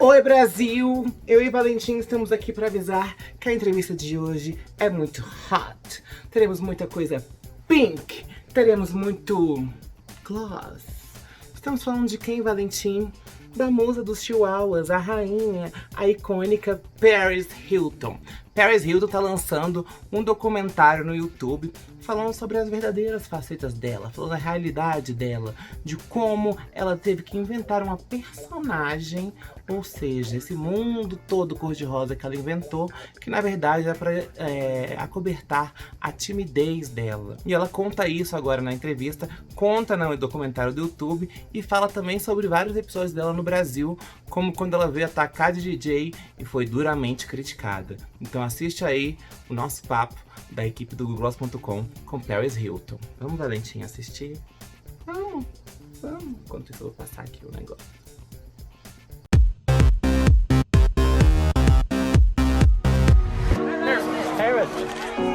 Oi Brasil, eu e Valentim estamos aqui para avisar que a entrevista de hoje é muito hot. Teremos muita coisa pink, teremos muito gloss. Estamos falando de quem, Valentim? Da musa dos chihuahuas, a rainha, a icônica Paris Hilton. Paris Hilton tá lançando um documentário no YouTube falando sobre as verdadeiras facetas dela, falando da realidade dela, de como ela teve que inventar uma personagem, ou seja, esse mundo todo cor-de-rosa que ela inventou, que na verdade era para acobertar a timidez dela. E ela conta isso agora na entrevista, conta no documentário do YouTube e fala também sobre vários episódios dela no Brasil, como quando ela veio atacar de DJ e foi duramente criticada. Então assiste aí o nosso papo da equipe do gloss.com com Paris Hilton. Vamos, Valentim, assistir? Vamos. Enquanto isso eu vou passar aqui o negócio.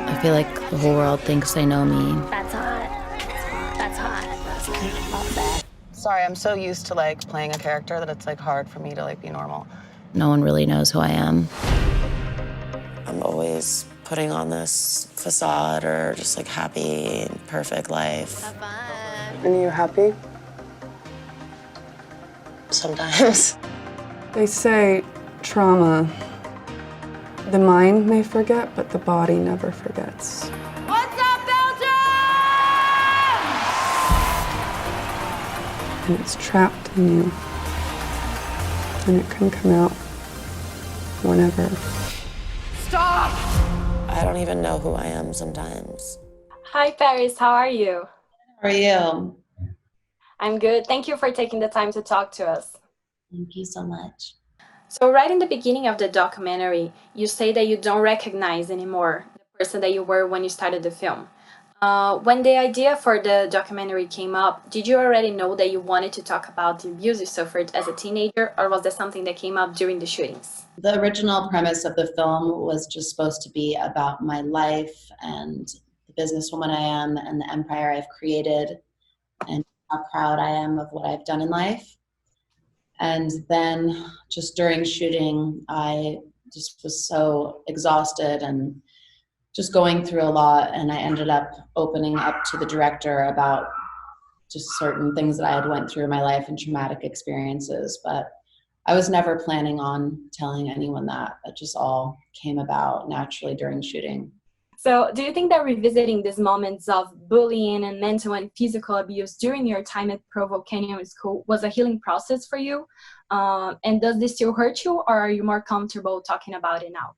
I feel like the whole world thinks they know me. That's hot. That's hot. That's hot. Sorry, I'm so used to like playing a character that it's like hard for me to like be normal. No one really knows who I am. I'm always putting on this facade or just like happy, perfect life. Have fun. And you happy? Sometimes. They say trauma, the mind may forget, but the body never forgets. What's up, Belgium? And it's trapped in you. And it can come out whenever. Stop! I don't even know who I am sometimes. Hi, Paris. How are you? How are you? I'm good. Thank you for taking the time to talk to us. Thank you so much. So right in the beginning of the documentary, you say that you don't recognize anymore the person that you were when you started the film. When the idea for the documentary came up, did you already know that you wanted to talk about the abuse you suffered as a teenager, or was that something that came up during the shootings? The original premise of the film was just supposed to be about my life and the businesswoman I am and the empire I've created and how proud I am of what I've done in life. And then just during shooting, I just was so exhausted and just going through a lot. And I ended up opening up to the director about just certain things that I had went through in my life and traumatic experiences. But I was never planning on telling anyone that. That just all came about naturally during shooting. So do you think that revisiting these moments of bullying and mental and physical abuse during your time at Provo Canyon School was a healing process for you? And does this still hurt you, or are you more comfortable talking about it now?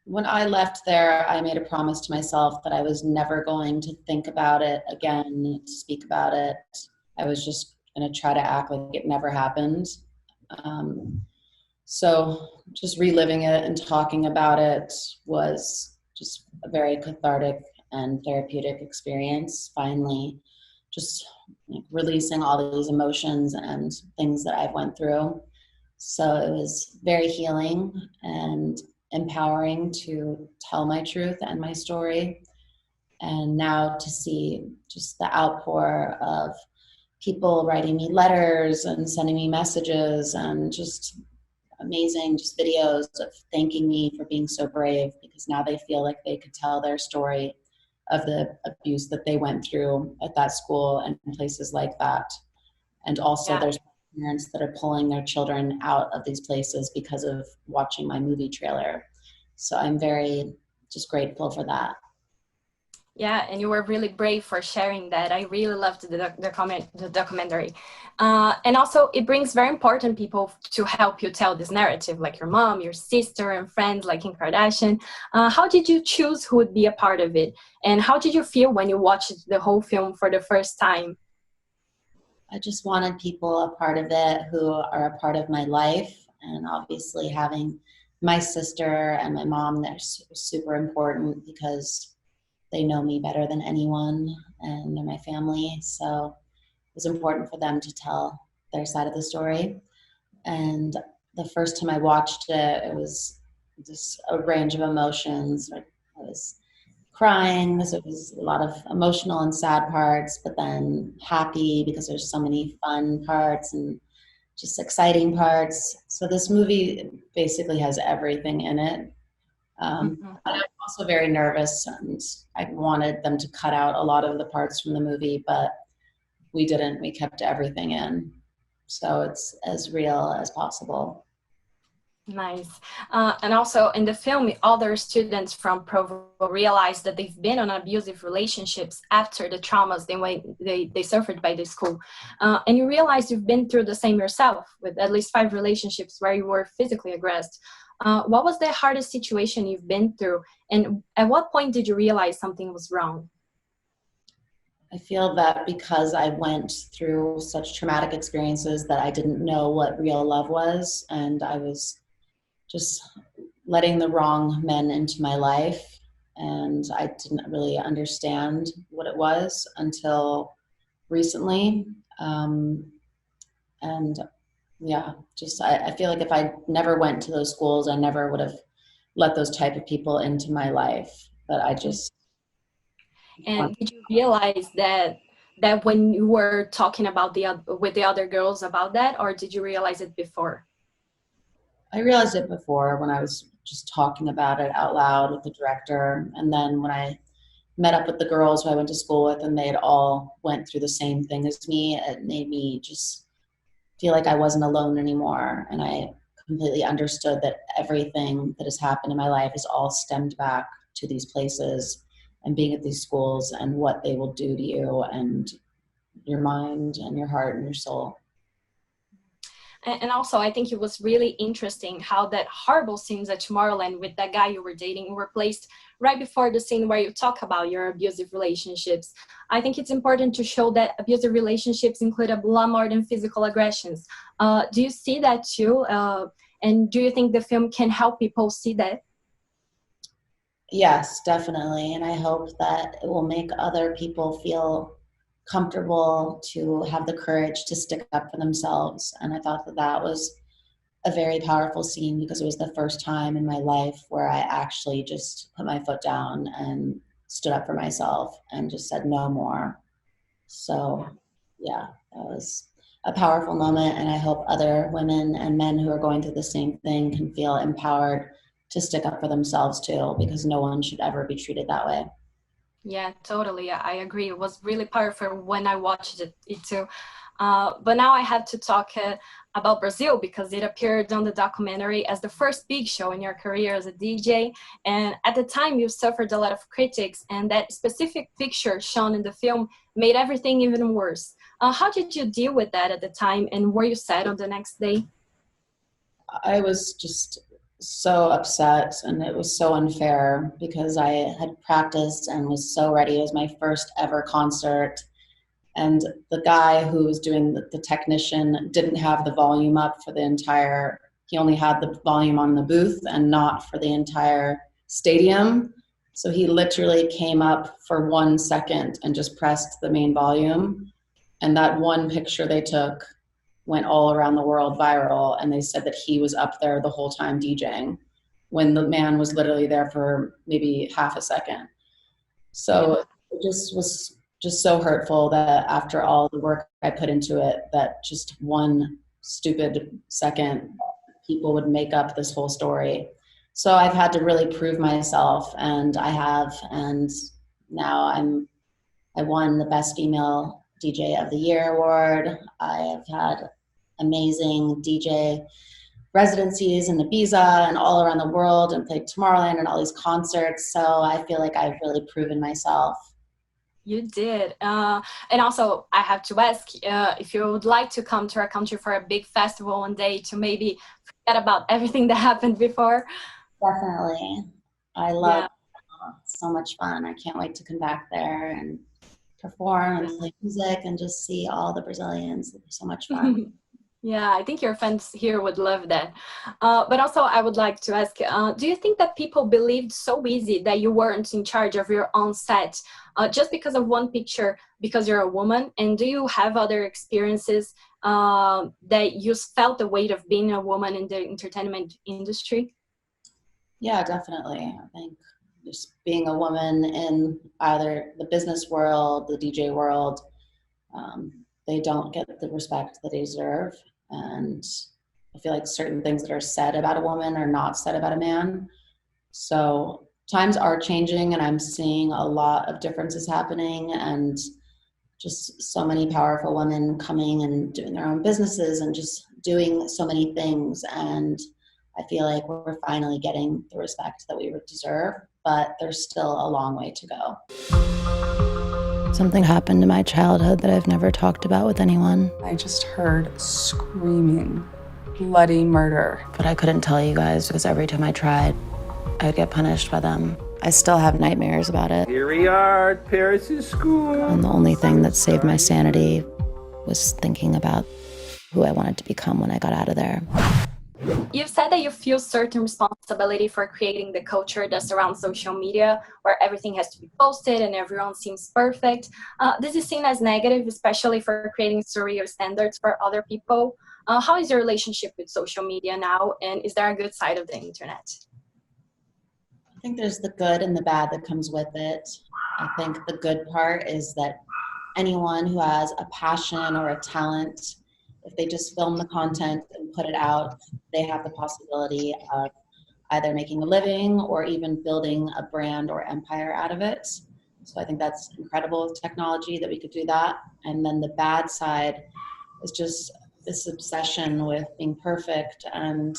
When I left there, I made a promise to myself that I was never going to think about it again, to speak about it. I was just going to try to act like it never happened. So just reliving it and talking about it was just a very cathartic and therapeutic experience. Finally, just releasing all these emotions and things that I've went through. So it was very healing and empowering to tell my truth and my story. And now to see just the outpour of people writing me letters and sending me messages and just amazing just videos of thanking me for being so brave, because now they feel like they could tell their story of the abuse that they went through at that school and places like that. And also there's parents that are pulling their children out of these places because of watching my movie trailer. So I'm very just grateful for that. Yeah, and you were really brave for sharing that. I really loved the documentary. And also, it brings very important people to help you tell this narrative, like your mom, your sister, and friends like Kim Kardashian. How did you choose who would be a part of it? And how did you feel when you watched the whole film for the first time? I just wanted people a part of it who are a part of my life. And obviously having my sister and my mom, they're super important because they know me better than anyone and they're my family. So it was important for them to tell their side of the story. And the first time I watched it, it was just a range of emotions. I was crying because it was a lot of emotional and sad parts, but then happy because there's so many fun parts and just exciting parts. So this movie basically has everything in it. I'm also very nervous, and I wanted them to cut out a lot of the parts from the movie, but we didn't. We kept everything in. So it's as real as possible. Nice. And also in the film, other students from Provo realize that they've been on abusive relationships after the traumas they suffered by the school. And you realize you've been through the same yourself, with at least 5 relationships where you were physically aggressed. What was the hardest situation you've been through? And at what point did you realize something was wrong? I feel that because I went through such traumatic experiences that I didn't know what real love was, and I was just letting the wrong men into my life, and I didn't really understand what it was until recently. And yeah, just I feel like if I never went to those schools, I never would have let those type of people into my life. But I just... And did you realize that when you were talking about with the other girls about that, or did you realize it before? I realized it before, when I was just talking about it out loud with the director. And then when I met up with the girls who I went to school with, and they had all went through the same thing as me, it made me just feel like I wasn't alone anymore. And I completely understood that everything that has happened in my life is all stemmed back to these places and being at these schools, and what they will do to you and your mind and your heart and your soul. And also, I think it was really interesting how that horrible scenes at Tomorrowland with that guy you were dating were placed right before the scene where you talk about your abusive relationships. I think it's important to show that abusive relationships include a lot more than physical aggressions. Do you see that too? And do you think the film can help people see that? Yes, definitely. And I hope that it will make other people feel comfortable to have the courage to stick up for themselves. And I thought that that was a very powerful scene, because it was the first time in my life where I actually just put my foot down and stood up for myself and just said no more. So yeah, that was a powerful moment. And I hope other women and men who are going through the same thing can feel empowered to stick up for themselves too, because no one should ever be treated that way. Yeah, totally. I agree. It was really powerful when I watched it too. But now I have to talk about Brazil, because it appeared on the documentary as the first big show in your career as a DJ. And at the time, you suffered a lot of critics, and that specific picture shown in the film made everything even worse. How did you deal with that at the time, and were you sad on the next day? I was just so upset, and it was so unfair, because I had practiced and was so ready. It was my first ever concert, and the guy who was doing the technician didn't have the volume up for the entire, he only had the volume on the booth and not for the entire stadium. So he literally came up for 1 second and just pressed the main volume, and that one picture they took went all around the world viral, and they said that he was up there the whole time DJing, when the man was literally there for maybe half a second. So it just was just so hurtful that after all the work I put into it, that just 1 stupid second, people would make up this whole story. So I've had to really prove myself, and I have, and now I won the Best Female DJ of the Year award. I have had amazing DJ residencies in Ibiza and all around the world, and played Tomorrowland and all these concerts. So I feel like I've really proven myself. You did. And also, I have to ask if you would like to come to our country for a big festival one day to maybe forget about everything that happened before. Definitely. I love so much fun. I can't wait to come back there and perform and play music and just see all the Brazilians. It'll be so much fun. Yeah, I think your fans here would love that. But also, I would like to ask, do you think that people believed so easy that you weren't in charge of your own set just because of one picture, because you're a woman? And do you have other experiences that you felt the weight of being a woman in the entertainment industry? Yeah, definitely. I think just being a woman in either the business world, the DJ world, they don't get the respect that they deserve. And I feel like certain things that are said about a woman are not said about a man. So times are changing, and I'm seeing a lot of differences happening, and just so many powerful women coming and doing their own businesses and just doing so many things. And I feel like we're finally getting the respect that we deserve, but there's still a long way to go. Something happened in my childhood that I've never talked about with anyone. I just heard screaming, bloody murder. But I couldn't tell you guys because every time I tried, I would get punished by them. I still have nightmares about it. Here we are at Paris' school. And the only thing that saved my sanity was thinking about who I wanted to become when I got out of there. You've said that you feel certain responsibility for creating the culture that surrounds social media, where everything has to be posted and everyone seems perfect. This is seen as negative, especially for creating surreal standards for other people. How is your relationship with social media now, and is there a good side of the internet? I think there's the good and the bad that comes with it. I think the good part is that anyone who has a passion or a talent, if they just film the content and put it out, they have the possibility of either making a living or even building a brand or empire out of it. So I think that's incredible with technology that we could do that. And then the bad side is just this obsession with being perfect and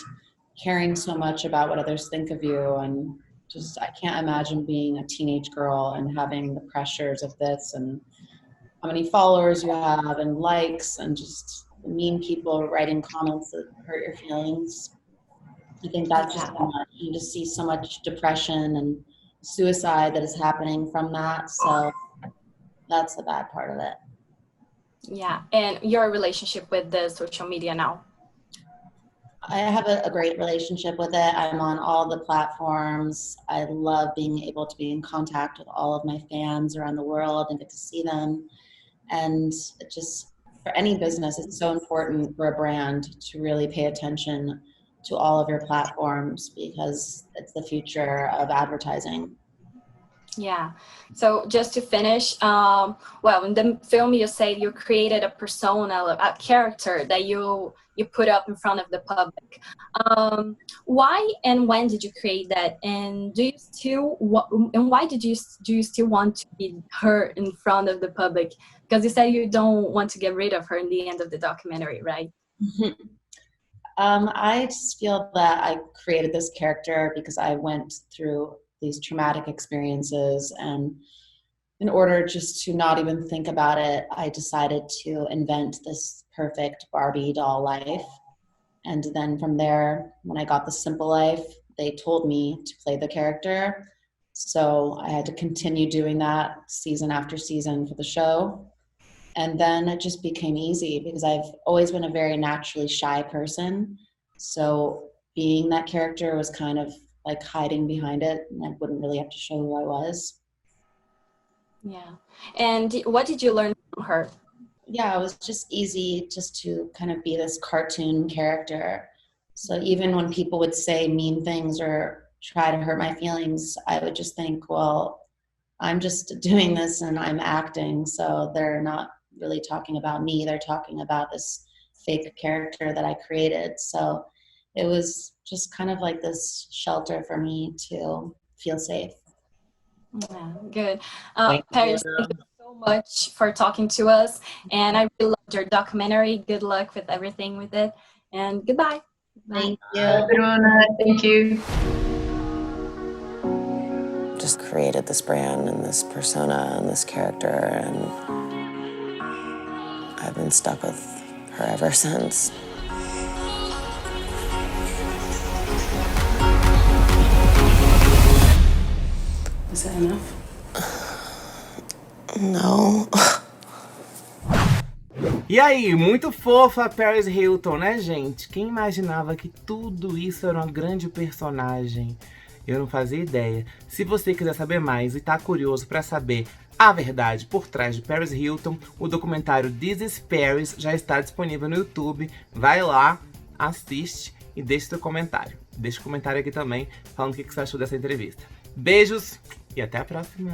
caring so much about what others think of you. And just, I can't imagine being a teenage girl and having the pressures of this and how many followers you have and likes and just mean people writing comments that hurt your feelings. I think that's just too much. You just see so much depression and suicide that is happening from that. So that's the bad part of it. Yeah, and your relationship with the social media now? I have a great relationship with it. I'm on all the platforms. I love being able to be in contact with all of my fans around the world and get to see them. And it just, for any business, it's so important for a brand to really pay attention to all of your platforms because it's the future of advertising. Yeah. So just to finish, well, in the film you say you created a persona, a character that you put up in front of the public. Why and when did you create that? And do you still and why do you still want to be her in front of the public? Because you said you don't want to get rid of her in the end of the documentary, right? I just feel that I created this character because I went through these traumatic experiences, and in order just to not even think about it, I decided to invent this perfect Barbie doll life. And then from there, when I got the simple life, they told me to play the character. So I had to continue doing that season after season for the show. And then it just became easy because I've always been a very naturally shy person. So being that character was kind of like hiding behind it, and I wouldn't really have to show who I was. Yeah. And what did you learn from her? Yeah, it was just easy just to kind of be this cartoon character. So even when people would say mean things or try to hurt my feelings, I would just think, well, I'm just doing this and I'm acting. So they're not really talking about me. They're talking about this fake character that I created. So it was just kind of like this shelter for me to feel safe. Yeah, good. Paris, thank you so much for talking to us. And I really loved your documentary. Good luck with everything with it. And goodbye. Thank you. Thank you. Just created this brand and this persona and this character, and I've been stuck with her ever since. Is that enough? No. E aí, muito fofa a Paris Hilton, né, gente? Quem imaginava que tudo isso era uma grande personagem? Eu não fazia ideia. Se você quiser saber mais e tá curioso para saber a verdade por trás de Paris Hilton, o documentário This is Paris já está disponível no YouTube. Vai lá, assiste e deixe seu comentário. Deixa um comentário aqui também falando o que você achou dessa entrevista. Beijos e até a próxima!